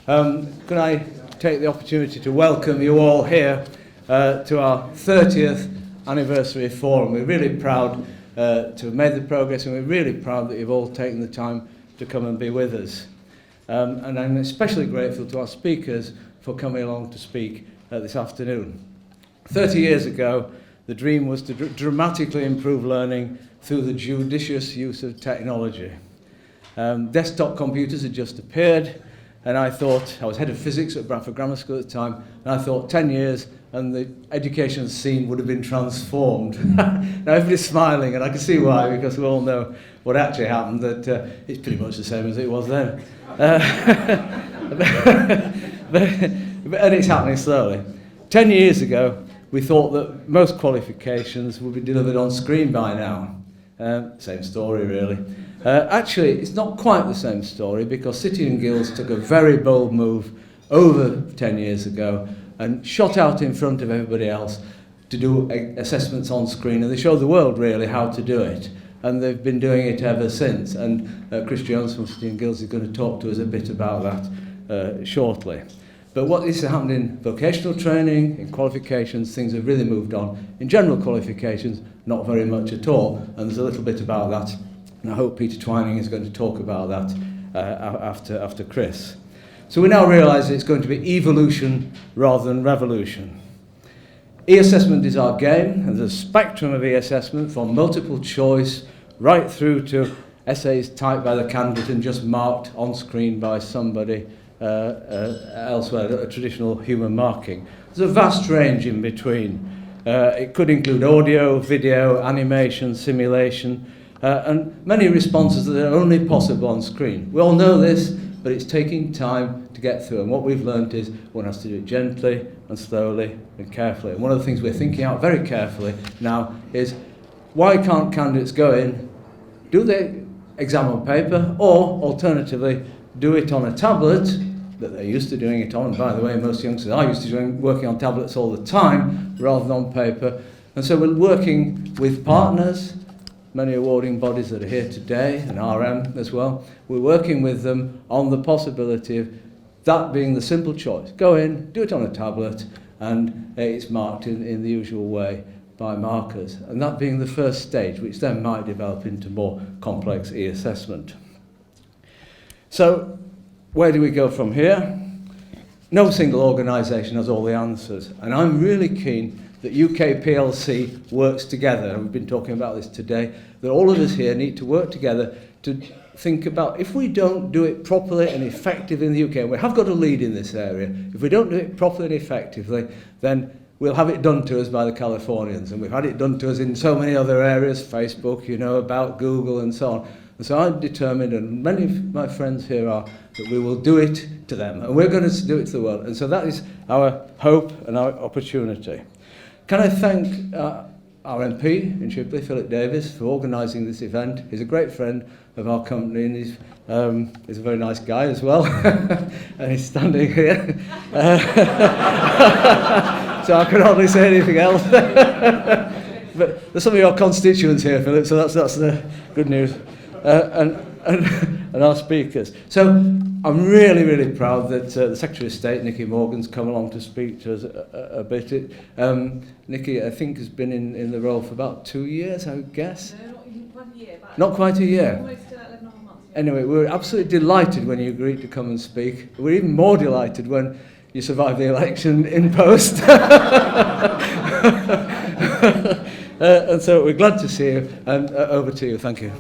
Can I take the opportunity to welcome you all here to our 30th anniversary forum. We're really proud to have made the progress, and we're really proud that you've all taken the time to come and be with us. And I'm especially grateful to our speakers for coming along to speak this afternoon. 30 years ago, the dream was to dramatically improve learning through the judicious use of technology. Desktop computers had just appeared, and I was head of physics at Bradford Grammar School at the time, and I thought 10 years and the education scene would have been transformed. Now everybody's smiling, and I can see why, because we all know what actually happened, that it's pretty much the same as it was then. And it's happening slowly. 10 years ago, we thought that most qualifications would be delivered on screen by now. Same story, really. Actually, it's not quite the same story, because City and Guilds took a very bold move over 10 years ago and shot out in front of everybody else to do assessments on screen, and they showed the world really how to do it, and they've been doing it ever since. And Chris Jones from City and Guilds is going to talk to us a bit about that shortly. But what is happening in vocational training, in qualifications, things have really moved on. In general qualifications, not very much at all, and there's a little bit about that. And I hope Peter Twining is going to talk about that after Chris. So we now realise it's going to be evolution rather than revolution. E-assessment is our game, and there's a spectrum of e-assessment from multiple choice right through to essays typed by the candidate and just marked on screen by somebody elsewhere, a traditional human marking. There's a vast range in between. It could include audio, video, animation, simulation, and many responses that are only possible on screen. We all know this, but it's taking time to get through, and what we've learned is one has to do it gently and slowly and carefully. And one of the things we're thinking out very carefully now is, why can't candidates go in, do the exam on paper, or alternatively do it on a tablet that they're used to doing it on? And by the way, most youngsters are used to working on tablets all the time rather than on paper. And so we're working with partners, many awarding bodies that are here today, and RM as well. We're working with them on the possibility of that being the simple choice. Go in, do it on a tablet, and it's marked in the usual way by markers. And that being the first stage, which then might develop into more complex e-assessment. So, where do we go from here? No single organisation has all the answers, and I'm really keen that UK PLC works together, and we've been talking about this today, that all of us here need to work together to think about, if we don't do it properly and effectively in the UK, and we have got a lead in this area, if we don't do it properly and effectively, then we'll have it done to us by the Californians, and we've had it done to us in so many other areas, Facebook, about Google and so on. And so I'm determined, and many of my friends here are, that we will do it to them, and we're going to do it to the world. And so that is our hope and our opportunity. Can I thank our MP in Shipley, Philip Davis, for organising this event. He's a great friend of our company, and he's a very nice guy as well. And he's standing here. So I can hardly say anything else. But there's some of your constituents here, Philip, so that's the good news. And our speakers. So I'm really, really proud that the Secretary of State, Nicky Morgan's come along to speak to us a bit. Nicky, I think, has been in the role for about 2 years, I would guess. No, not even 1 year. Not quite a year. Almost 11 months. Anyway, we were absolutely delighted when you agreed to come and speak. We're even more delighted when you survived the election in post. And so we're glad to see you, and over to you. Thank you.